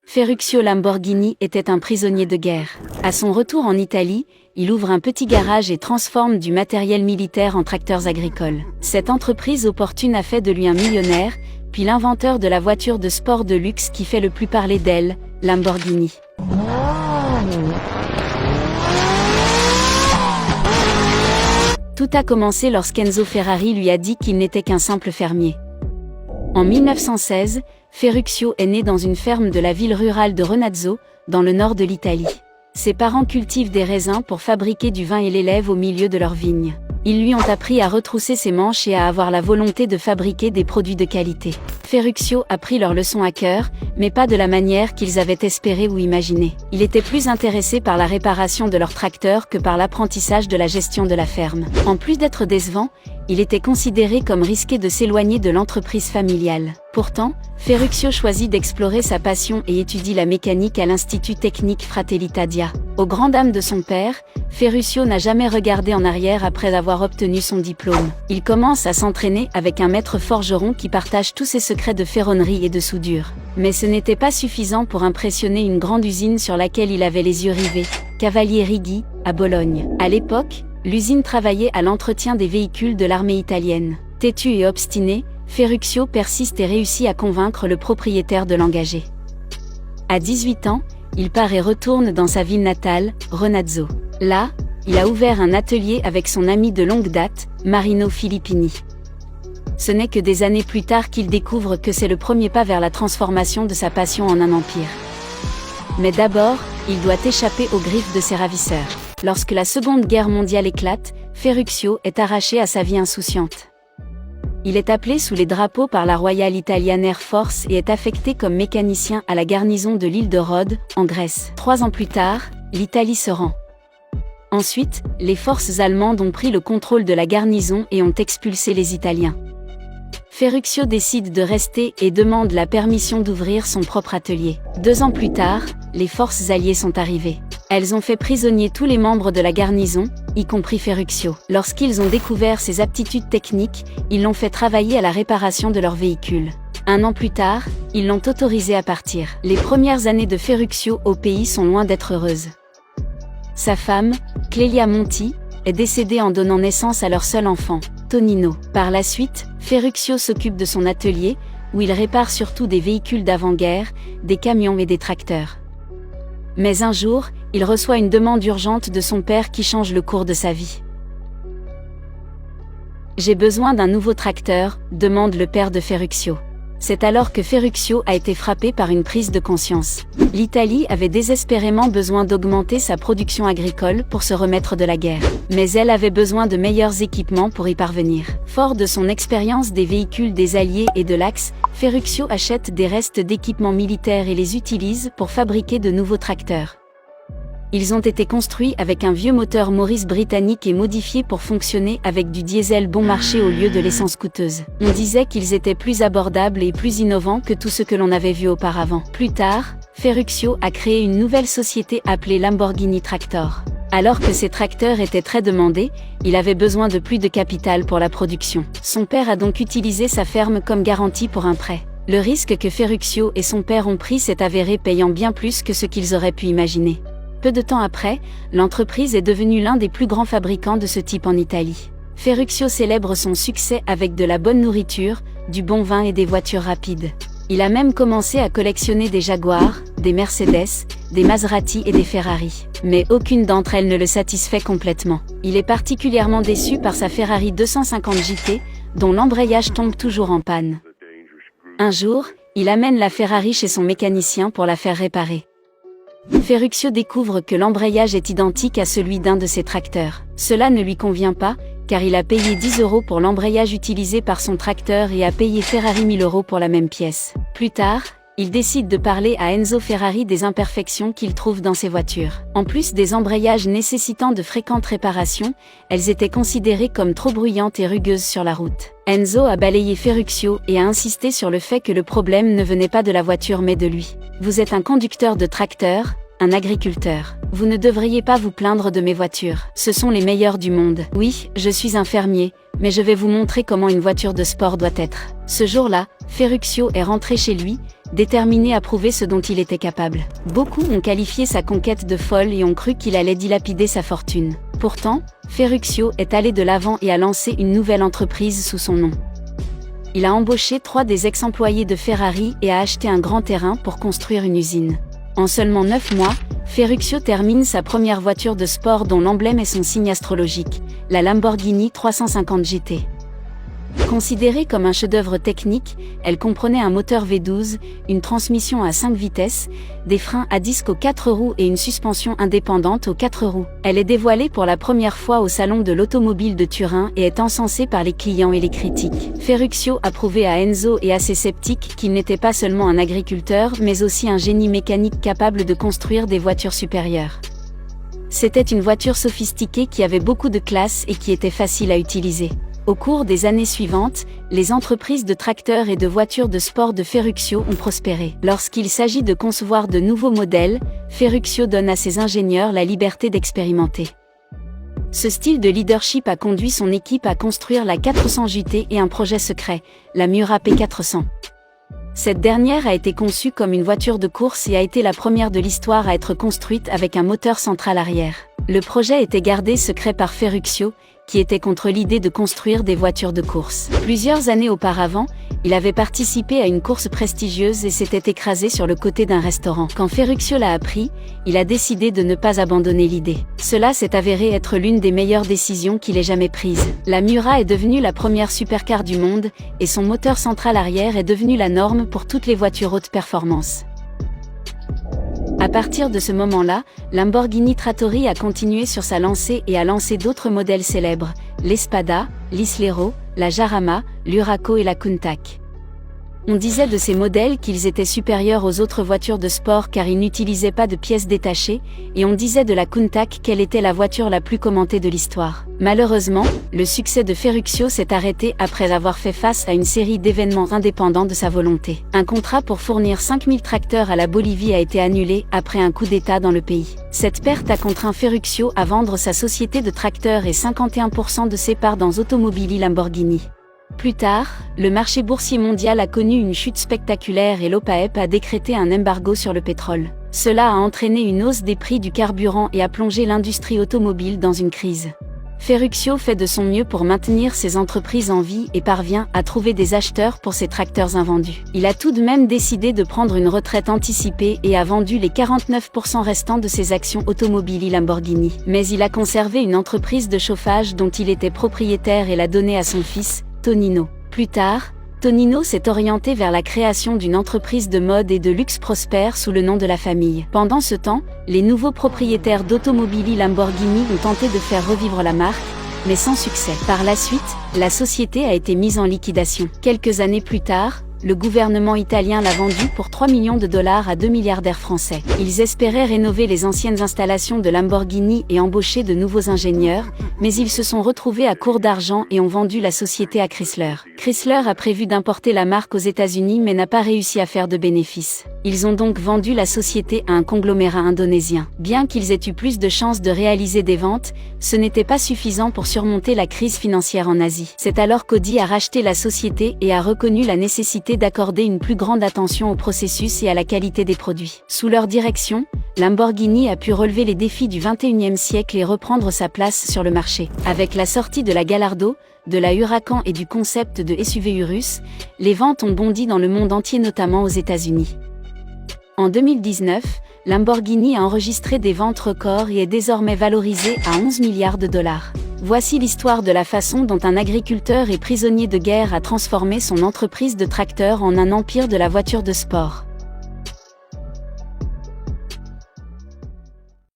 Ferruccio Lamborghini était un prisonnier de guerre. À son retour en Italie, il ouvre un petit garage et transforme du matériel militaire en tracteurs agricoles. Cette entreprise opportune a fait de lui un millionnaire, puis l'inventeur de la voiture de sport de luxe qui fait le plus parler d'elle, Lamborghini. Tout a commencé lorsqu'Enzo Ferrari lui a dit qu'il n'était qu'un simple fermier. En 1916, Ferruccio est né dans une ferme de la ville rurale de Renazzo, dans le nord de l'Italie. Ses parents cultivent des raisins pour fabriquer du vin et l'élèvent au milieu de leurs vignes. Ils lui ont appris à retrousser ses manches et à avoir la volonté de fabriquer des produits de qualité. Ferruccio a pris leur leçon à cœur, mais pas de la manière qu'ils avaient espéré ou imaginé. Il était plus intéressé par la réparation de leurs tracteurs que par l'apprentissage de la gestion de la ferme. En plus d'être décevant, il était considéré comme risqué de s'éloigner de l'entreprise familiale. Pourtant, Ferruccio choisit d'explorer sa passion et étudie la mécanique à l'Institut technique Fratelli Tadia. Aux grandes dames de son père, Ferruccio n'a jamais regardé en arrière après avoir obtenu son diplôme. Il commence à s'entraîner avec un maître forgeron qui partage tous ses secrets de ferronnerie et de soudure. Mais ce n'était pas suffisant pour impressionner une grande usine sur laquelle il avait les yeux rivés, Cavalier Righi, à Bologne. À l'époque, l'usine travaillait à l'entretien des véhicules de l'armée italienne. Têtu et obstiné, Ferruccio persiste et réussit à convaincre le propriétaire de l'engager. À 18 ans, il part et retourne dans sa ville natale, Renazzo. Là, il a ouvert un atelier avec son ami de longue date, Marino Filippini. Ce n'est que des années plus tard qu'il découvre que c'est le premier pas vers la transformation de sa passion en un empire. Mais d'abord, il doit échapper aux griffes de ses ravisseurs. Lorsque la Seconde Guerre mondiale éclate, Ferruccio est arraché à sa vie insouciante. Il est appelé sous les drapeaux par la Royal Italian Air Force et est affecté comme mécanicien à la garnison de l'île de Rhodes, en Grèce. 3 ans plus tard, l'Italie se rend. Ensuite, les forces allemandes ont pris le contrôle de la garnison et ont expulsé les Italiens. Ferruccio décide de rester et demande la permission d'ouvrir son propre atelier. 2 ans plus tard, les forces alliées sont arrivées. Elles ont fait prisonnier tous les membres de la garnison, y compris Ferruccio. Lorsqu'ils ont découvert ses aptitudes techniques, ils l'ont fait travailler à la réparation de leurs véhicules. 1 an plus tard, ils l'ont autorisé à partir. Les premières années de Ferruccio au pays sont loin d'être heureuses. Sa femme, Clelia Monti, est décédée en donnant naissance à leur seul enfant, Tonino. Par la suite, Ferruccio s'occupe de son atelier, où il répare surtout des véhicules d'avant-guerre, des camions et des tracteurs. Mais un jour, il reçoit une demande urgente de son père qui change le cours de sa vie. « J'ai besoin d'un nouveau tracteur », demande le père de Ferruccio. C'est alors que Ferruccio a été frappé par une prise de conscience. L'Italie avait désespérément besoin d'augmenter sa production agricole pour se remettre de la guerre. Mais elle avait besoin de meilleurs équipements pour y parvenir. Fort de son expérience des véhicules des Alliés et de l'Axe, Ferruccio achète des restes d'équipements militaires et les utilise pour fabriquer de nouveaux tracteurs. Ils ont été construits avec un vieux moteur Morris britannique et modifiés pour fonctionner avec du diesel bon marché au lieu de l'essence coûteuse. On disait qu'ils étaient plus abordables et plus innovants que tout ce que l'on avait vu auparavant. Plus tard, Ferruccio a créé une nouvelle société appelée Lamborghini Tractor. Alors que ces tracteurs étaient très demandés, il avait besoin de plus de capital pour la production. Son père a donc utilisé sa ferme comme garantie pour un prêt. Le risque que Ferruccio et son père ont pris s'est avéré payant bien plus que ce qu'ils auraient pu imaginer. Peu de temps après, l'entreprise est devenue l'un des plus grands fabricants de ce type en Italie. Ferruccio célèbre son succès avec de la bonne nourriture, du bon vin et des voitures rapides. Il a même commencé à collectionner des Jaguars, des Mercedes, des Maserati et des Ferrari. Mais aucune d'entre elles ne le satisfait complètement. Il est particulièrement déçu par sa Ferrari 250 GT, dont l'embrayage tombe toujours en panne. Un jour, il amène la Ferrari chez son mécanicien pour la faire réparer. Ferruccio découvre que l'embrayage est identique à celui d'un de ses tracteurs. Cela ne lui convient pas, car il a payé 10 € pour l'embrayage utilisé par son tracteur et a payé Ferrari 1000 € pour la même pièce. Plus tard, il décide de parler à Enzo Ferrari des imperfections qu'il trouve dans ses voitures. En plus des embrayages nécessitant de fréquentes réparations, elles étaient considérées comme trop bruyantes et rugueuses sur la route. Enzo a balayé Ferruccio et a insisté sur le fait que le problème ne venait pas de la voiture mais de lui. « Vous êtes un conducteur de tracteur, un agriculteur. Vous ne devriez pas vous plaindre de mes voitures. Ce sont les meilleures du monde. Oui, je suis un fermier, mais je vais vous montrer comment une voiture de sport doit être. » Ce jour-là, Ferruccio est rentré chez lui, déterminé à prouver ce dont il était capable. Beaucoup ont qualifié sa conquête de folle et ont cru qu'il allait dilapider sa fortune. Pourtant, Ferruccio est allé de l'avant et a lancé une nouvelle entreprise sous son nom. Il a embauché 3 des ex-employés de Ferrari et a acheté un grand terrain pour construire une usine. En seulement 9 mois, Ferruccio termine sa première voiture de sport dont l'emblème est son signe astrologique, la Lamborghini 350 GT. Considérée comme un chef-d'œuvre technique, elle comprenait un moteur V12, une transmission à 5 vitesses, des freins à disque aux 4 roues et une suspension indépendante aux 4 roues. Elle est dévoilée pour la première fois au Salon de l'Automobile de Turin et est encensée par les clients et les critiques. Ferruccio a prouvé à Enzo et à ses sceptiques qu'il n'était pas seulement un agriculteur mais aussi un génie mécanique capable de construire des voitures supérieures. C'était une voiture sophistiquée qui avait beaucoup de classe et qui était facile à utiliser. Au cours des années suivantes, les entreprises de tracteurs et de voitures de sport de Ferruccio ont prospéré. Lorsqu'il s'agit de concevoir de nouveaux modèles, Ferruccio donne à ses ingénieurs la liberté d'expérimenter. Ce style de leadership a conduit son équipe à construire la 400 GT et un projet secret, la Miura P400. Cette dernière a été conçue comme une voiture de course et a été la première de l'histoire à être construite avec un moteur central arrière. Le projet était gardé secret par Ferruccio, qui était contre l'idée de construire des voitures de course. Plusieurs années auparavant, il avait participé à une course prestigieuse et s'était écrasé sur le côté d'un restaurant. Quand Ferruccio l'a appris, il a décidé de ne pas abandonner l'idée. Cela s'est avéré être l'une des meilleures décisions qu'il ait jamais prises. La Miura est devenue la première supercar du monde, et son moteur central arrière est devenu la norme pour toutes les voitures haute performance. À partir de ce moment-là, Lamborghini Trattori a continué sur sa lancée et a lancé d'autres modèles célèbres, l'Espada, l'Islero, la Jarama, l'Huraco et la Countach. On disait de ces modèles qu'ils étaient supérieurs aux autres voitures de sport car ils n'utilisaient pas de pièces détachées, et on disait de la Countach qu'elle était la voiture la plus commentée de l'histoire. Malheureusement, le succès de Ferruccio s'est arrêté après avoir fait face à une série d'événements indépendants de sa volonté. Un contrat pour fournir 5000 tracteurs à la Bolivie a été annulé après un coup d'État dans le pays. Cette perte a contraint Ferruccio à vendre sa société de tracteurs et 51% de ses parts dans Automobili Lamborghini. Plus tard, le marché boursier mondial a connu une chute spectaculaire et l'OPEP a décrété un embargo sur le pétrole. Cela a entraîné une hausse des prix du carburant et a plongé l'industrie automobile dans une crise. Ferruccio fait de son mieux pour maintenir ses entreprises en vie et parvient à trouver des acheteurs pour ses tracteurs invendus. Il a tout de même décidé de prendre une retraite anticipée et a vendu les 49% restants de ses actions Automobili Lamborghini. Mais il a conservé une entreprise de chauffage dont il était propriétaire et l'a donnée à son fils, Tonino. Plus tard, Tonino s'est orienté vers la création d'une entreprise de mode et de luxe prospère sous le nom de la famille. Pendant ce temps, les nouveaux propriétaires d'Automobili Lamborghini ont tenté de faire revivre la marque, mais sans succès. Par la suite, la société a été mise en liquidation. Quelques années plus tard, le gouvernement italien l'a vendu pour 3 millions de dollars à 2 milliardaires français. Ils espéraient rénover les anciennes installations de Lamborghini et embaucher de nouveaux ingénieurs, mais ils se sont retrouvés à court d'argent et ont vendu la société à Chrysler. Chrysler a prévu d'importer la marque aux États-Unis mais n'a pas réussi à faire de bénéfices. Ils ont donc vendu la société à un conglomérat indonésien. Bien qu'ils aient eu plus de chances de réaliser des ventes, ce n'était pas suffisant pour surmonter la crise financière en Asie. C'est alors qu'Audi a racheté la société et a reconnu la nécessité d'accorder une plus grande attention au processus et à la qualité des produits. Sous leur direction, Lamborghini a pu relever les défis du XXIe siècle et reprendre sa place sur le marché. Avec la sortie de la Gallardo, de la Huracan et du concept de SUV Urus, les ventes ont bondi dans le monde entier, notamment aux États-Unis. En 2019, Lamborghini a enregistré des ventes records et est désormais valorisé à 11 milliards de dollars. Voici l'histoire de la façon dont un agriculteur et prisonnier de guerre a transformé son entreprise de tracteurs en un empire de la voiture de sport.